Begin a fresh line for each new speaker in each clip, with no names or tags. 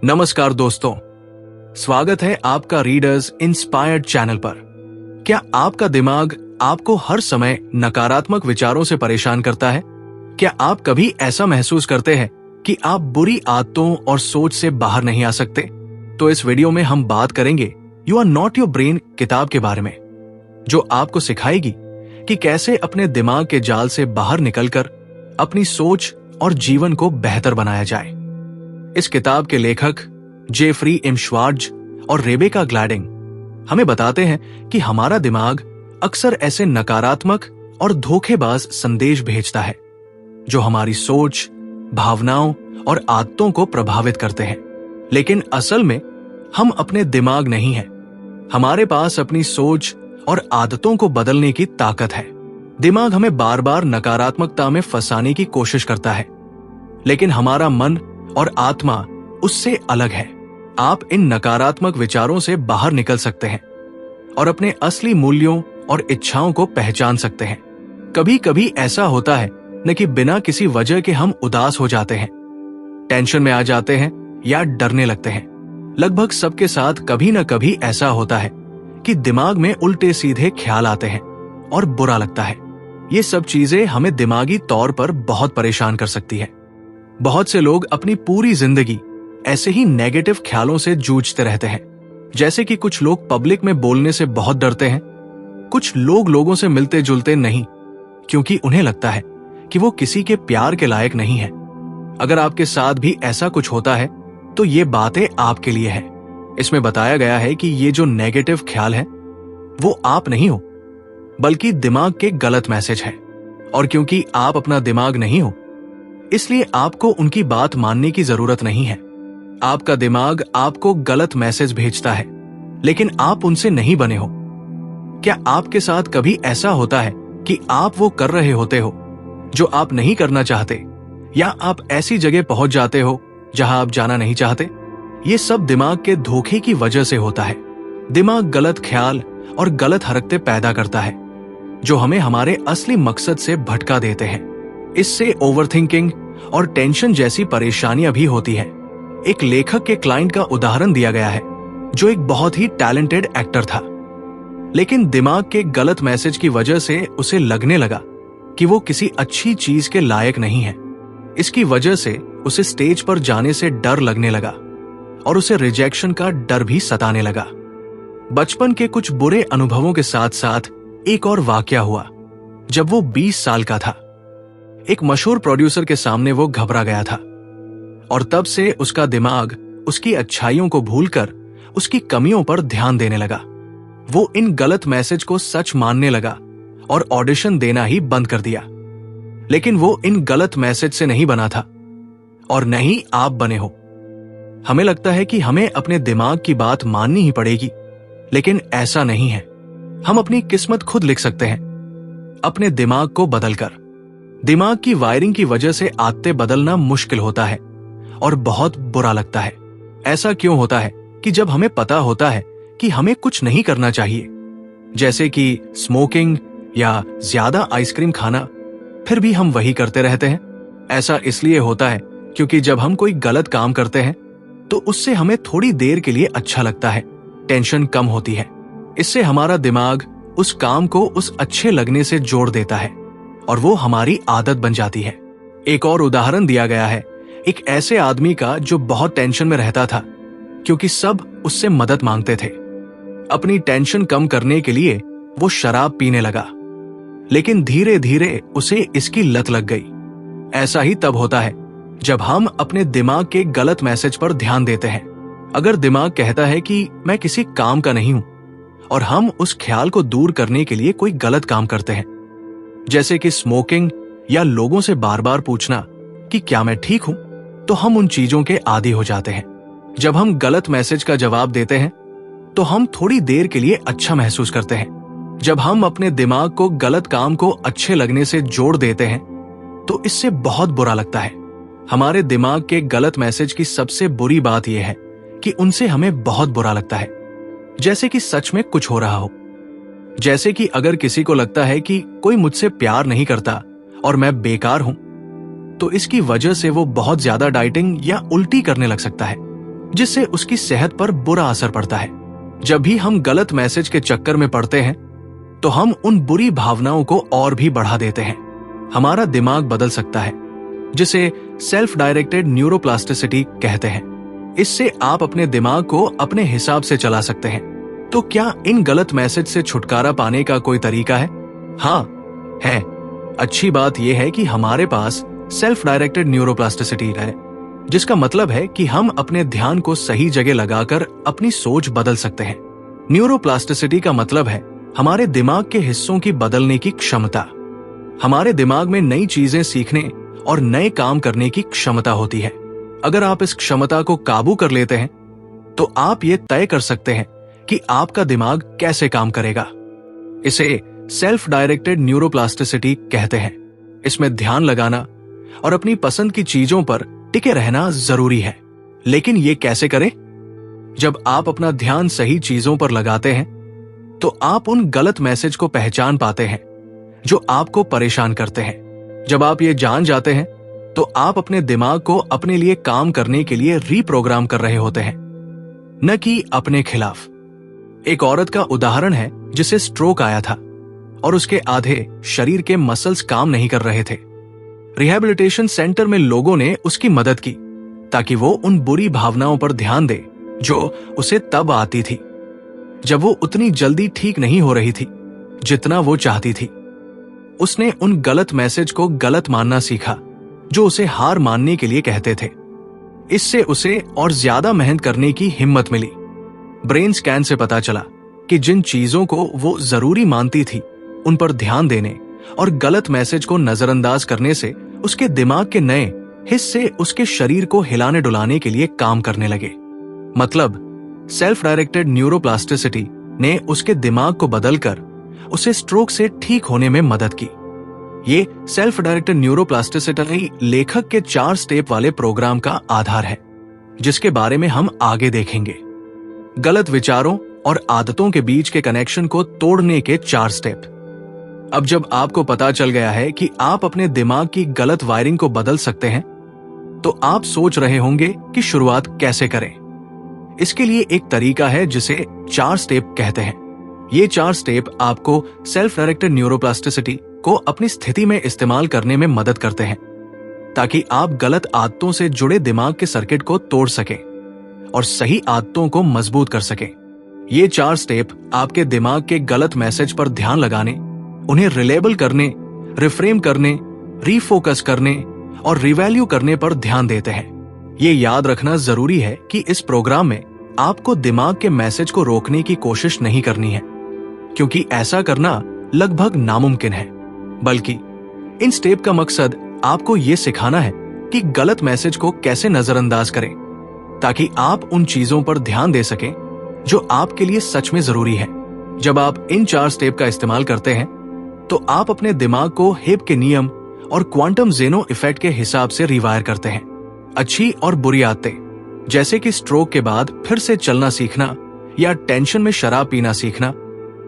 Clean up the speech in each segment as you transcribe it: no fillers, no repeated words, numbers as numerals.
नमस्कार दोस्तों, स्वागत है आपका रीडर्स इंस्पायर्ड चैनल पर। क्या आपका दिमाग आपको हर समय नकारात्मक विचारों से परेशान करता है? क्या आप कभी ऐसा महसूस करते हैं कि आप बुरी आदतों और सोच से बाहर नहीं आ सकते? तो इस वीडियो में हम बात करेंगे you are not your brain किताब के बारे में, जो आपको सिखाएगी कि कैसे अपने दिमाग के जाल से बाहर निकलकर अपनी सोच और जीवन को बेहतर बनाया जाए। इस किताब के लेखक जेफरी एम श्वार्ट्ज और रेबेका ग्लैडिंग हमें बताते हैं कि हमारा दिमाग अक्सर ऐसे नकारात्मक और धोखेबाज संदेश भेजता है जो हमारी सोच, भावनाओं और आदतों को प्रभावित करते हैं। लेकिन असल में हम अपने दिमाग नहीं हैं। हमारे पास अपनी सोच और आदतों को बदलने की ताकत है। दिमाग हमें बार बार नकारात्मकता में फंसाने की कोशिश करता है, लेकिन हमारा मन और आत्मा उससे अलग है। आप इन नकारात्मक विचारों से बाहर निकल सकते हैं और अपने असली मूल्यों और इच्छाओं को पहचान सकते हैं। कभी कभी ऐसा होता है न कि बिना किसी वजह के हम उदास हो जाते हैं, टेंशन में आ जाते हैं या डरने लगते हैं। लगभग सबके साथ कभी न कभी ऐसा होता है कि दिमाग में उल्टे सीधे ख्याल आते हैं और बुरा लगता है। ये सब चीजें हमें दिमागी तौर पर बहुत परेशान कर सकती है। बहुत से लोग अपनी पूरी जिंदगी ऐसे ही नेगेटिव ख्यालों से जूझते रहते हैं। जैसे कि कुछ लोग पब्लिक में बोलने से बहुत डरते हैं, कुछ लोग लोगों से मिलते जुलते नहीं क्योंकि उन्हें लगता है कि वो किसी के प्यार के लायक नहीं है। अगर आपके साथ भी ऐसा कुछ होता है तो ये बातें आपके लिए है। इसमें बताया गया है कि ये जो नेगेटिव ख्याल है वो आप नहीं हो, बल्कि दिमाग के गलत मैसेज है। और क्योंकि आप अपना दिमाग नहीं हो, इसलिए आपको उनकी बात मानने की जरूरत नहीं है। आपका दिमाग आपको गलत मैसेज भेजता है, लेकिन आप उनसे नहीं बने हो। क्या आपके साथ कभी ऐसा होता है कि आप वो कर रहे होते हो जो आप नहीं करना चाहते, या आप ऐसी जगह पहुंच जाते हो जहां आप जाना नहीं चाहते? ये सब दिमाग के धोखे की वजह से होता है। दिमाग गलत ख्याल और गलत हरकतें पैदा करता है जो हमें हमारे असली मकसद से भटका देते हैं। इससे ओवरथिंकिंग और टेंशन जैसी परेशानियां भी होती है। एक लेखक के क्लाइंट का उदाहरण दिया गया है जो एक बहुत ही टैलेंटेड एक्टर था, लेकिन दिमाग के गलत मैसेज की वजह से उसे लगने लगा कि वो किसी अच्छी चीज के लायक नहीं है। इसकी वजह से उसे स्टेज पर जाने से डर लगने लगा और उसे रिजेक्शन का डर भी सताने लगा। बचपन के कुछ बुरे अनुभवों के साथ साथ एक और वाकया हुआ जब वो 20 साल का था। एक मशहूर प्रोड्यूसर के सामने वो घबरा गया था और तब से उसका दिमाग उसकी अच्छाइयों को भूलकर उसकी कमियों पर ध्यान देने लगा। वो इन गलत मैसेज को सच मानने लगा और ऑडिशन देना ही बंद कर दिया। लेकिन वो इन गलत मैसेज से नहीं बना था और न ही आप बने हो। हमें लगता है कि हमें अपने दिमाग की बात माननी ही पड़ेगी, लेकिन ऐसा नहीं है। हम अपनी किस्मत खुद लिख सकते हैं, अपने दिमाग को बदलकर। दिमाग की वायरिंग की वजह से आदतें बदलना मुश्किल होता है और बहुत बुरा लगता है। ऐसा क्यों होता है कि जब हमें पता होता है कि हमें कुछ नहीं करना चाहिए, जैसे कि स्मोकिंग या ज्यादा आइसक्रीम खाना, फिर भी हम वही करते रहते हैं? ऐसा इसलिए होता है क्योंकि जब हम कोई गलत काम करते हैं तो उससे हमें थोड़ी देर के लिए अच्छा लगता है, टेंशन कम होती है। इससे हमारा दिमाग उस काम को उस अच्छे लगने से जोड़ देता है और वो हमारी आदत बन जाती है। एक और उदाहरण दिया गया है एक ऐसे आदमी का जो बहुत टेंशन में रहता था क्योंकि सब उससे मदद मांगते थे। अपनी टेंशन कम करने के लिए वो शराब पीने लगा, लेकिन धीरे धीरे उसे इसकी लत लग गई। ऐसा ही तब होता है जब हम अपने दिमाग के गलत मैसेज पर ध्यान देते हैं। अगर दिमाग कहता है कि मैं किसी काम का नहीं हूं और हम उस ख्याल को दूर करने के लिए कोई गलत काम करते हैं, जैसे कि स्मोकिंग या लोगों से बार बार पूछना कि क्या मैं ठीक हूं, तो हम उन चीजों के आदी हो जाते हैं। जब हम गलत मैसेज का जवाब देते हैं तो हम थोड़ी देर के लिए अच्छा महसूस करते हैं। जब हम अपने दिमाग को गलत काम को अच्छे लगने से जोड़ देते हैं तो इससे बहुत बुरा लगता है। हमारे दिमाग के गलत मैसेज की सबसे बुरी बात यह है कि उनसे हमें बहुत बुरा लगता है, जैसे कि सच में कुछ हो रहा हो। जैसे कि अगर किसी को लगता है कि कोई मुझसे प्यार नहीं करता और मैं बेकार हूं, तो इसकी वजह से वो बहुत ज्यादा डाइटिंग या उल्टी करने लग सकता है। जिससे उसकी सेहत पर बुरा असर पड़ता है। जब भी हम गलत मैसेज के चक्कर में पड़ते हैं तो हम उन बुरी भावनाओं को और भी बढ़ा देते हैं। हमारा दिमाग बदल सकता है, जिसे सेल्फ डायरेक्टेड न्यूरोप्लास्टिसिटी कहते हैं। इससे आप अपने दिमाग को अपने हिसाब से चला सकते हैं। तो क्या इन गलत मैसेज से छुटकारा पाने का कोई तरीका है? हाँ, है। अच्छी बात यह है कि हमारे पास सेल्फ डायरेक्टेड न्यूरोप्लास्टिसिटी है, जिसका मतलब है कि हम अपने ध्यान को सही जगह लगाकर अपनी सोच बदल सकते हैं। न्यूरोप्लास्टिसिटी का मतलब है हमारे दिमाग के हिस्सों की बदलने की क्षमता। हमारे दिमाग में नई चीजें सीखने और नए काम करने की क्षमता होती है। अगर आप इस क्षमता को काबू कर लेते हैं तो आप ये तय कर सकते हैं कि आपका दिमाग कैसे काम करेगा। इसे सेल्फ डायरेक्टेड न्यूरोप्लास्टिसिटी कहते हैं। इसमें ध्यान लगाना और अपनी पसंद की चीजों पर टिके रहना जरूरी है। लेकिन ये कैसे करें? जब आप अपना ध्यान सही चीजों पर लगाते हैं तो आप उन गलत मैसेज को पहचान पाते हैं जो आपको परेशान करते हैं। जब आप ये जान जाते हैं तो आप अपने दिमाग को अपने लिए काम करने के लिए रीप्रोग्राम कर रहे होते हैं, न कि अपने खिलाफ। एक औरत का उदाहरण है जिसे स्ट्रोक आया था और उसके आधे शरीर के मसल्स काम नहीं कर रहे थे। रिहैबिलिटेशन सेंटर में लोगों ने उसकी मदद की ताकि वो उन बुरी भावनाओं पर ध्यान दे जो उसे तब आती थी जब वो उतनी जल्दी ठीक नहीं हो रही थी जितना वो चाहती थी। उसने उन गलत मैसेज को गलत मानना सीखा जो उसे हार मानने के लिए कहते थे। इससे उसे और ज्यादा मेहनत करने की हिम्मत मिली। ब्रेन स्कैन से पता चला कि जिन चीजों को वो जरूरी मानती थी उन पर ध्यान देने और गलत मैसेज को नजरअंदाज करने से उसके दिमाग के नए हिस्से उसके शरीर को हिलाने डुलाने के लिए काम करने लगे। मतलब सेल्फ डायरेक्टेड न्यूरोप्लास्टिसिटी ने उसके दिमाग को बदलकर उसे स्ट्रोक से ठीक होने में मदद की। ये सेल्फ डायरेक्टेड न्यूरोप्लास्टिसिटी लेखक के 4 स्टेप वाले प्रोग्राम का आधार है, जिसके बारे में हम आगे देखेंगे। गलत विचारों और आदतों के बीच के कनेक्शन को तोड़ने के 4 स्टेप। अब जब आपको पता चल गया है कि आप अपने दिमाग की गलत वायरिंग को बदल सकते हैं, तो आप सोच रहे होंगे कि शुरुआत कैसे करें। इसके लिए एक तरीका है जिसे 4 स्टेप कहते हैं। ये 4 स्टेप आपको सेल्फ डायरेक्टेड न्यूरोप्लास्टिसिटी को अपनी स्थिति में इस्तेमाल करने में मदद करते हैं, ताकि आप गलत आदतों से जुड़े दिमाग के सर्किट को तोड़ सकें और सही आदतों को मजबूत कर सकें। ये 4 स्टेप आपके दिमाग के गलत मैसेज पर ध्यान लगाने, उन्हें रिलेबल करने, रिफ्रेम करने, रीफोकस करने और रिवैल्यू करने पर ध्यान देते हैं। ये याद रखना जरूरी है कि इस प्रोग्राम में आपको दिमाग के मैसेज को रोकने की कोशिश नहीं करनी है, क्योंकि ऐसा करना लगभग नामुमकिन है। बल्कि इन स्टेप का मकसद आपको ये सिखाना है कि गलत मैसेज को कैसे नजरअंदाज करें, ताकि आप उन चीजों पर ध्यान दे सकें जो आपके लिए सच में जरूरी है। जब आप इन 4 स्टेप का इस्तेमाल करते हैं तो आप अपने दिमाग को हेब के नियम और क्वांटम ज़ेनो इफेक्ट के हिसाब से रिवायर करते हैं। अच्छी और बुरी आदतें, जैसे कि स्ट्रोक के बाद फिर से चलना सीखना या टेंशन में शराब पीना सीखना,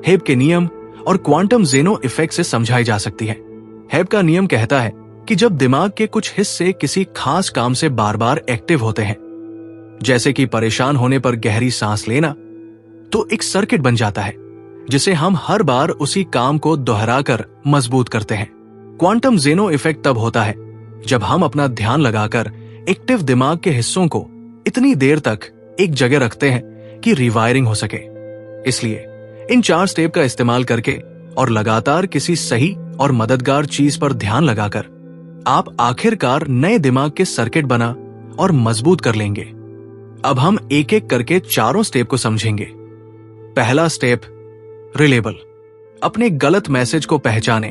हेब के नियम और क्वांटम ज़ेनो इफेक्ट से समझाई जा सकती है। हेब का नियम कहता है कि जब दिमाग के कुछ हिस्से किसी खास काम से बार बार एक्टिव होते हैं, जैसे कि परेशान होने पर गहरी सांस लेना, तो एक सर्किट बन जाता है जिसे हम हर बार उसी काम को दोहराकर मजबूत करते हैं। क्वांटम ज़ेनो इफेक्ट तब होता है जब हम अपना ध्यान लगाकर एक्टिव दिमाग के हिस्सों को इतनी देर तक एक जगह रखते हैं कि रिवायरिंग हो सके। इसलिए इन 4 स्टेप का इस्तेमाल करके और लगातार किसी सही और मददगार चीज पर ध्यान लगाकर आप आखिरकार नए दिमाग के सर्किट बना और मजबूत कर लेंगे। अब हम एक एक करके चारों स्टेप को समझेंगे। पहला स्टेप, रिलेबल। अपने गलत मैसेज को पहचाने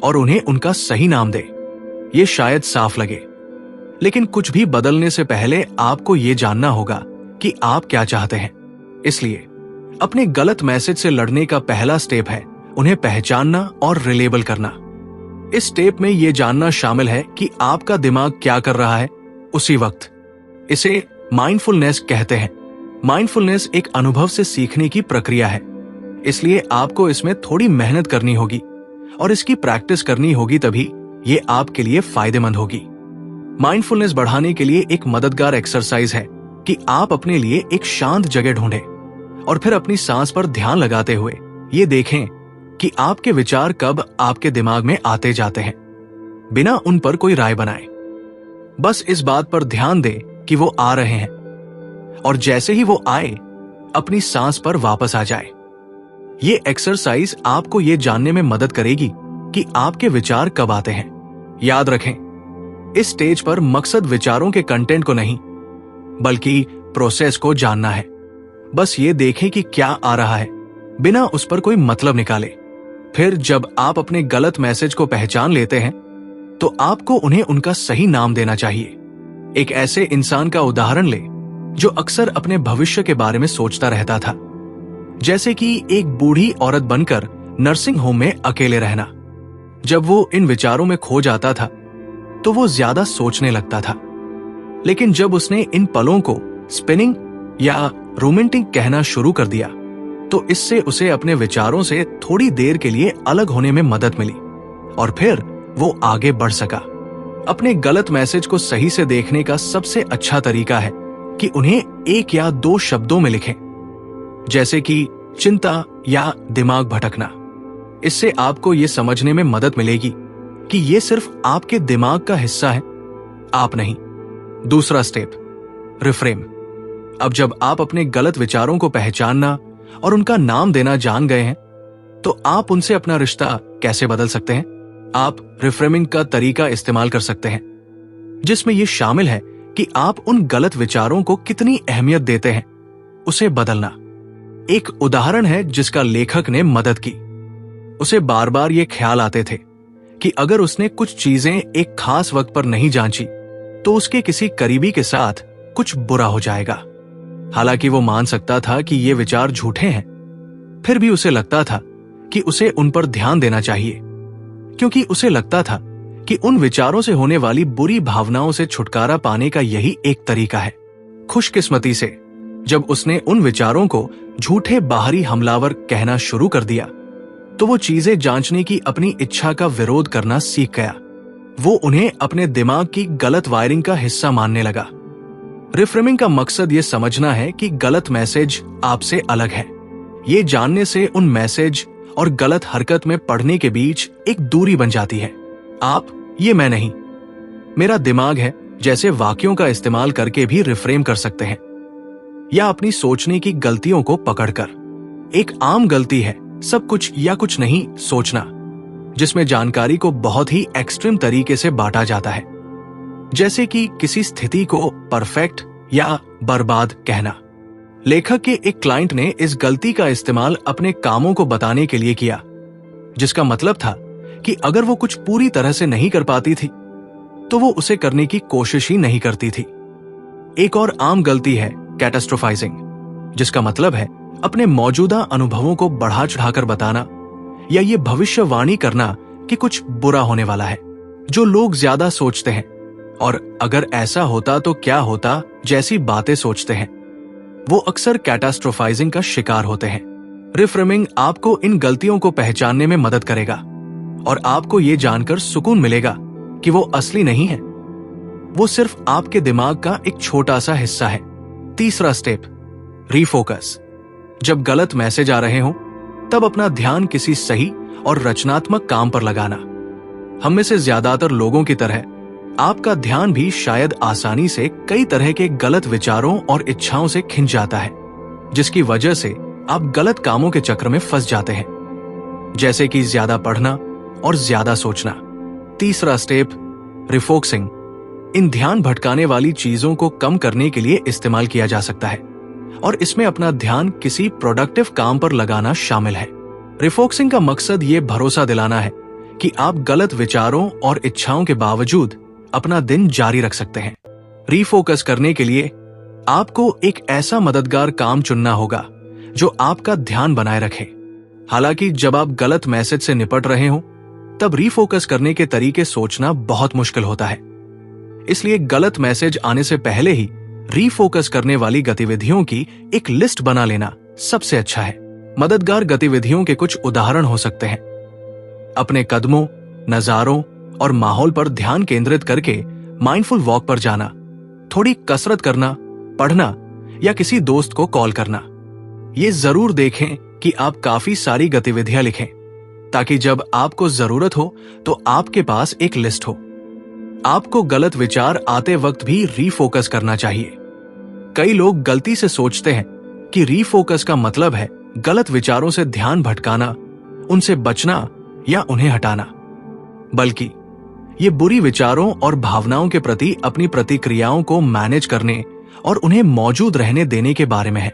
और उन्हें उनका सही नाम दे। ये शायद साफ लगे, लेकिन कुछ भी बदलने से पहले आपको ये जानना होगा कि आप क्या चाहते हैं। इसलिए अपने गलत मैसेज से लड़ने का पहला स्टेप है उन्हें पहचानना और रिलेबल करना। इस स्टेप में यह जानना शामिल है कि आपका दिमाग क्या कर रहा है उसी वक्त। इसे माइंडफुलनेस कहते हैं। माइंडफुलनेस एक अनुभव से सीखने की प्रक्रिया है, इसलिए आपको इसमें थोड़ी मेहनत करनी होगी और इसकी प्रैक्टिस करनी होगी, तभी ये आपके लिए फायदेमंद होगी। माइंडफुलनेस बढ़ाने के लिए एक मददगार एक्सरसाइज है कि आप अपने लिए एक शांत जगह ढूंढें और फिर अपनी सांस पर ध्यान लगाते हुए ये देखें कि आपके विचार कब आपके दिमाग में आते जाते हैं, बिना उन पर कोई राय बनाए। बस इस बात पर ध्यान दें कि वो आ रहे हैं, और जैसे ही वो आए अपनी सांस पर वापस आ जाए। ये एक्सरसाइज आपको ये जानने में मदद करेगी कि आपके विचार कब आते हैं। याद रखें, इस स्टेज पर मकसद विचारों के कंटेंट को नहीं, बल्कि प्रोसेस को जानना है। बस ये देखें कि क्या आ रहा है, बिना उस पर कोई मतलब निकाले। फिर जब आप अपने गलत मैसेज को पहचान लेते हैं, तो आपको उन्हें उनका सही नाम देना चाहिए। एक ऐसे इंसान का उदाहरण ले जो अक्सर अपने भविष्य के बारे में सोचता रहता था, जैसे कि एक बूढ़ी औरत बनकर नर्सिंग होम में अकेले रहना। जब वो इन विचारों में खो जाता था, तो वो ज्यादा सोचने लगता था। लेकिन जब उसने इन पलों को स्पिनिंग या रोमांटिक कहना शुरू कर दिया, तो इससे उसे अपने विचारों से थोड़ी देर के लिए अलग होने में मदद मिली, और फिर वो आगे बढ़ सका। अपने गलत मैसेज को सही से देखने का सबसे अच्छा तरीका है कि उन्हें एक या दो शब्दों में लिखें, जैसे कि चिंता या दिमाग भटकना। इससे आपको ये समझने में मदद मिलेगी कि ये सिर्फ आपके दिमाग का हिस्सा है, आप नहीं। दूसरा स्टेप, रिफ्रेम। अब जब आप अपने गलत विचारों को पहचानना और उनका नाम देना जान गए हैं, तो आप उनसे अपना रिश्ता कैसे बदल सकते हैं। आप रिफ्रेमिंग का तरीका इस्तेमाल कर सकते हैं, जिसमें यह शामिल है कि आप उन गलत विचारों को कितनी अहमियत देते हैं, उसे बदलना। एक उदाहरण है जिसका लेखक ने मदद की। उसे बार बार ये ख्याल आते थे कि अगर उसने कुछ चीजें एक खास वक्त पर नहीं जांची, तो उसके किसी करीबी के साथ कुछ बुरा हो जाएगा। हालांकि वो मान सकता था कि ये विचार झूठे हैं, फिर भी उसे लगता था कि उसे उन पर ध्यान देना चाहिए, क्योंकि उसे लगता था कि उन विचारों से होने वाली बुरी भावनाओं से छुटकारा पाने का यही एक तरीका है। खुशकिस्मती से जब उसने उन विचारों को झूठे बाहरी हमलावर कहना शुरू कर दिया, तो वो चीजें जांचने की अपनी इच्छा का विरोध करना सीख गया। वो उन्हें अपने दिमाग की गलत वायरिंग का हिस्सा मानने लगा। रिफ्रेमिंग का मकसद ये समझना है कि गलत मैसेज आपसे अलग है। ये जानने से उन मैसेज और गलत हरकत में पढ़ने के बीच एक दूरी बन जाती है। आप ये मैं नहीं, मेरा दिमाग है जैसे वाक्यों का इस्तेमाल करके भी रिफ्रेम कर सकते हैं, या अपनी सोचने की गलतियों को पकड़कर। एक आम गलती है सब कुछ या कुछ नहीं सोचना, जिसमें जानकारी को बहुत ही एक्सट्रीम तरीके से बांटा जाता है, जैसे कि किसी स्थिति को परफेक्ट या बर्बाद कहना। लेखक के एक क्लाइंट ने इस गलती का इस्तेमाल अपने कामों को बताने के लिए किया, जिसका मतलब था कि अगर वो कुछ पूरी तरह से नहीं कर पाती थी, तो वो उसे करने की कोशिश ही नहीं करती थी। एक और आम गलती है कैटास्ट्रोफाइजिंग, जिसका मतलब है अपने मौजूदा अनुभवों को बढ़ा चढ़ाकर बताना या ये भविष्यवाणी करना कि कुछ बुरा होने वाला है। जो लोग ज्यादा सोचते हैं और अगर ऐसा होता तो क्या होता जैसी बातें सोचते हैं, वो अक्सर कैटास्ट्रोफाइजिंग का शिकार होते हैं। रिफ्रेमिंग आपको इन गलतियों को पहचानने में मदद करेगा और आपको ये जानकर सुकून मिलेगा कि वो असली नहीं है, वो सिर्फ आपके दिमाग का एक छोटा सा हिस्सा है। तीसरा स्टेप, रीफोकस। जब गलत मैसेज आ रहे हो, तब अपना ध्यान किसी सही और रचनात्मक काम पर लगाना। हम में से ज्यादातर लोगों की तरह आपका ध्यान भी शायद आसानी से कई तरह के गलत विचारों और इच्छाओं से खिंच जाता है, जिसकी वजह से आप गलत कामों के चक्र में फंस जाते हैं, जैसे कि ज्यादा पढ़ना और ज्यादा सोचना। तीसरा स्टेप, रिफोकसिंग, इन ध्यान भटकाने वाली चीजों को कम करने के लिए इस्तेमाल किया जा सकता है और इसमें अपना ध्यान किसी प्रोडक्टिव काम पर लगाना शामिल है। रिफोकसिंग का मकसद ये भरोसा दिलाना है कि आप गलत विचारों और इच्छाओं के बावजूद अपना दिन जारी रख सकते हैं। रीफोकस करने के लिए आपको एक ऐसा मददगार काम चुनना होगा जो आपका ध्यान बनाए रखे। हालांकि जब आप गलत मैसेज से निपट रहे हो, तब रीफोकस करने के तरीके सोचना बहुत मुश्किल होता है। इसलिए गलत मैसेज आने से पहले ही रीफोकस करने वाली गतिविधियों की एक लिस्ट बना लेना सबसे अच्छा है। मददगार गतिविधियों के कुछ उदाहरण हो सकते हैं: अपने कदमों, नजारों और माहौल पर ध्यान केंद्रित करके माइंडफुल वॉक पर जाना, थोड़ी कसरत करना पढ़ना या किसी दोस्त को कॉल करना। ये जरूर देखें कि आप काफी सारी गतिविधियां लिखें, ताकि जब आपको जरूरत हो तो आपके पास एक लिस्ट हो। आपको गलत विचार आते वक्त भी रीफोकस करना चाहिए। कई लोग गलती से सोचते हैं कि रीफोकस का मतलब है गलत विचारों से ध्यान भटकाना, उनसे बचना या उन्हें हटाना, बल्कि ये बुरी विचारों और भावनाओं के प्रति अपनी प्रतिक्रियाओं को मैनेज करने और उन्हें मौजूद रहने देने के बारे में है।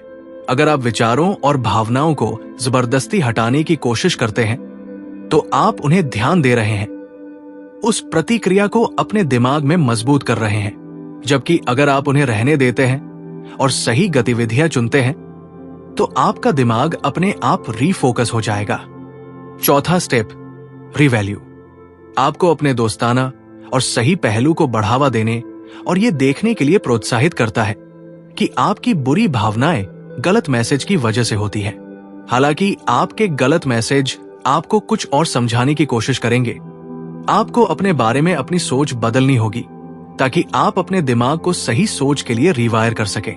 अगर आप विचारों और भावनाओं को जबरदस्ती हटाने की कोशिश करते हैं तो आप उन्हें ध्यान दे रहे हैं, उस प्रतिक्रिया को अपने दिमाग में मजबूत कर रहे हैं। जबकि अगर आप उन्हें रहने देते हैं और सही गतिविधियां चुनते हैं तो आपका दिमाग अपने आप रीफोकस हो जाएगा। चौथा स्टेप, रिवैल्यू। आपको अपने दोस्ताना और सही पहलू को बढ़ावा देने और यह देखने के लिए प्रोत्साहित करता है कि आपकी बुरी भावनाएं गलत मैसेज की वजह से होती है। हालांकि आपके गलत मैसेज आपको कुछ और समझाने की कोशिश करेंगे। आपको अपने बारे में अपनी सोच बदलनी होगी ताकि आप अपने दिमाग को सही सोच के लिए रिवायर कर सकें।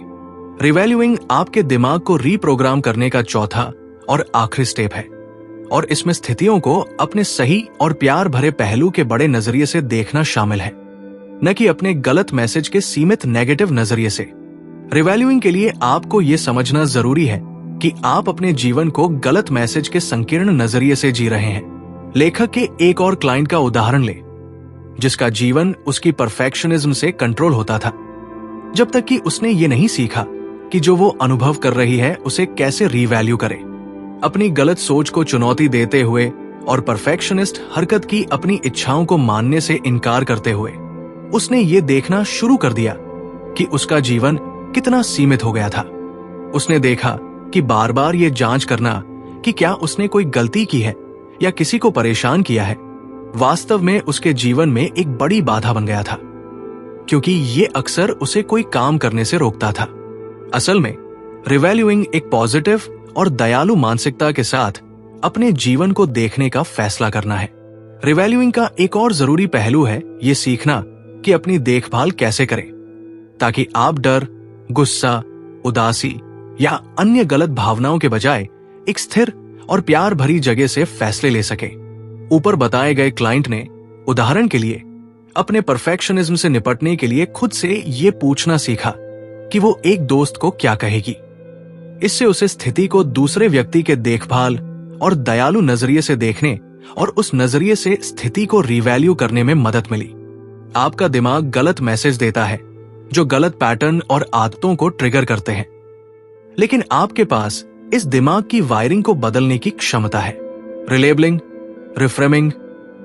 रिवैल्यूइंग आपके दिमाग को रीप्रोग्राम करने का चौथा और आखिरी स्टेप है, और इसमें स्थितियों को अपने सही और प्यार भरे पहलू के बड़े नजरिए से देखना शामिल है, न कि अपने गलत मैसेज के सीमित नेगेटिव नजरिए से। रिवैल्यूइंग के लिए आपको यह समझना जरूरी है कि आप अपने जीवन को गलत मैसेज के संकीर्ण नजरिए से जी रहे हैं। लेखक के एक और क्लाइंट का उदाहरण ले, जिसका जीवन उसकी परफेक्शनिज्म से कंट्रोल होता था, जब तक कि उसने ये नहीं सीखा कि जो वो अनुभव कर रही है उसे कैसे रीवैल्यू करे। अपनी गलत सोच को चुनौती देते हुए और परफेक्शनिस्ट हरकत की अपनी इच्छाओं को मानने से इनकार करते हुए उसने ये देखना शुरू कर दिया कि उसका जीवन कितना सीमित हो गया था। उसने देखा कि बार बार ये जांच करना कि क्या उसने कोई गलती की है या किसी को परेशान किया है, वास्तव में उसके जीवन में एक बड़ी बाधा बन गया था, क्योंकि ये अक्सर उसे कोई काम करने से रोकता था। असल में रिवैल्यूइंग एक पॉजिटिव और दयालु मानसिकता के साथ अपने जीवन को देखने का फैसला करना है। रिवैल्यूइंग का एक और जरूरी पहलू है ये सीखना कि अपनी देखभाल कैसे करें, ताकि आप डर, गुस्सा, उदासी या अन्य गलत भावनाओं के बजाय एक स्थिर और प्यार भरी जगह से फैसले ले सके। ऊपर बताए गए क्लाइंट ने उदाहरण के लिए अपने परफेक्शनिज्म से निपटने के लिए खुद से ये पूछना सीखा कि वो एक दोस्त को क्या कहेगी। इससे उसे स्थिति को दूसरे व्यक्ति के देखभाल और दयालु नजरिए से देखने और उस नजरिए से स्थिति को रिवैल्यू करने में मदद मिली। आपका दिमाग गलत मैसेज देता है जो गलत पैटर्न और आदतों को ट्रिगर करते हैं, लेकिन आपके पास इस दिमाग की वायरिंग को बदलने की क्षमता है। रिलेबलिंग, रिफ्रेमिंग,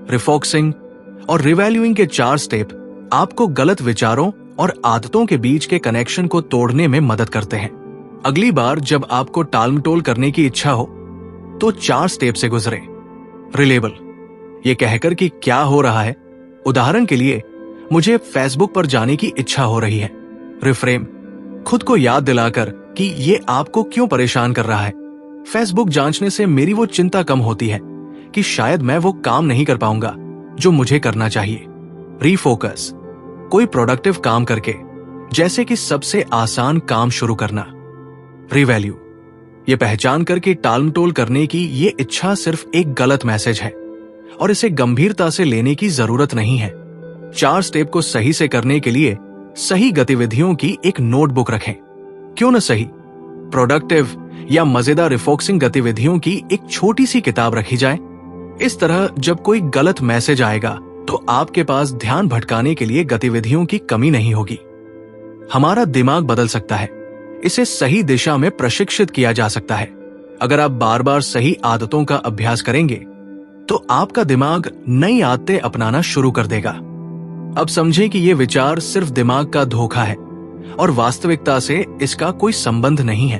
रिफोकसिंग और रिवैल्यूइंग के 4 स्टेप आपको गलत विचारों और आदतों के बीच के कनेक्शन को तोड़ने में मदद करते हैं। अगली बार जब आपको टालमटोल करने की इच्छा हो तो 4 स्टेप से गुजरे। रिलेबल, ये कहकर कि क्या हो रहा है, उदाहरण के लिए मुझे फेसबुक पर जाने की इच्छा हो रही है। रिफ्रेम, खुद को याद दिलाकर कि ये आपको क्यों परेशान कर रहा है। फेसबुक जांचने से मेरी वो चिंता कम होती है कि शायद मैं वो काम नहीं कर पाऊंगा जो मुझे करना चाहिए। रीफोकस, कोई प्रोडक्टिव काम करके, जैसे कि सबसे आसान काम शुरू करना। रिवैल्यू, ये पहचान करके टालमटोल करने की ये इच्छा सिर्फ एक गलत मैसेज है और इसे गंभीरता से लेने की जरूरत नहीं है। 4 स्टेप को सही से करने के लिए सही गतिविधियों की एक नोटबुक रखें। क्यों न सही, प्रोडक्टिव या मजेदार रिफोक्सिंग गतिविधियों की एक छोटी सी किताब रखी जाए। इस तरह जब कोई गलत मैसेज आएगा तो आपके पास ध्यान भटकाने के लिए गतिविधियों की कमी नहीं होगी। हमारा दिमाग बदल सकता है, इसे सही दिशा में प्रशिक्षित किया जा सकता है। अगर आप बार बार सही आदतों का अभ्यास करेंगे तो आपका दिमाग नई आदतें अपनाना शुरू कर देगा। अब समझें कि यह विचार सिर्फ दिमाग का धोखा है और वास्तविकता से इसका कोई संबंध नहीं है।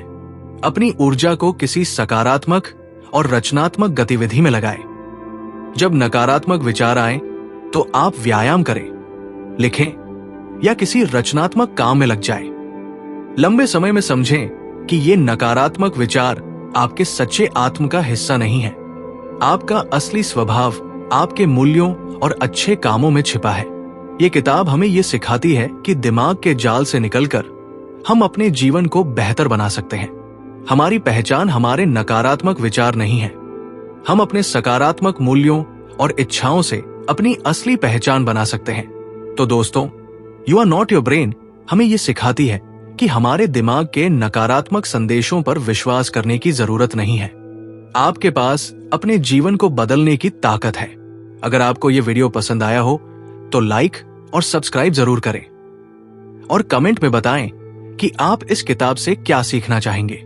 अपनी ऊर्जा को किसी सकारात्मक और रचनात्मक गतिविधि में लगाएं। जब नकारात्मक विचार आए तो आप व्यायाम करें, लिखें या किसी रचनात्मक काम में लग जाएं। लंबे समय में समझें कि ये नकारात्मक विचार आपके सच्चे आत्म का हिस्सा नहीं है। आपका असली स्वभाव आपके मूल्यों और अच्छे कामों में छिपा है। ये किताब हमें ये सिखाती है कि दिमाग के जाल से निकलकर हम अपने जीवन को बेहतर बना सकते हैं। हमारी पहचान हमारे नकारात्मक विचार नहीं है। हम अपने सकारात्मक मूल्यों और इच्छाओं से अपनी असली पहचान बना सकते हैं। तो दोस्तों, you are not your brain हमें ये सिखाती है कि हमारे दिमाग के नकारात्मक संदेशों पर विश्वास करने की जरूरत नहीं है। आपके पास अपने जीवन को बदलने की ताकत है। अगर आपको ये वीडियो पसंद आया हो तो लाइक और सब्सक्राइब जरूर करें और कमेंट में बताएं कि आप इस किताब से क्या सीखना चाहेंगे।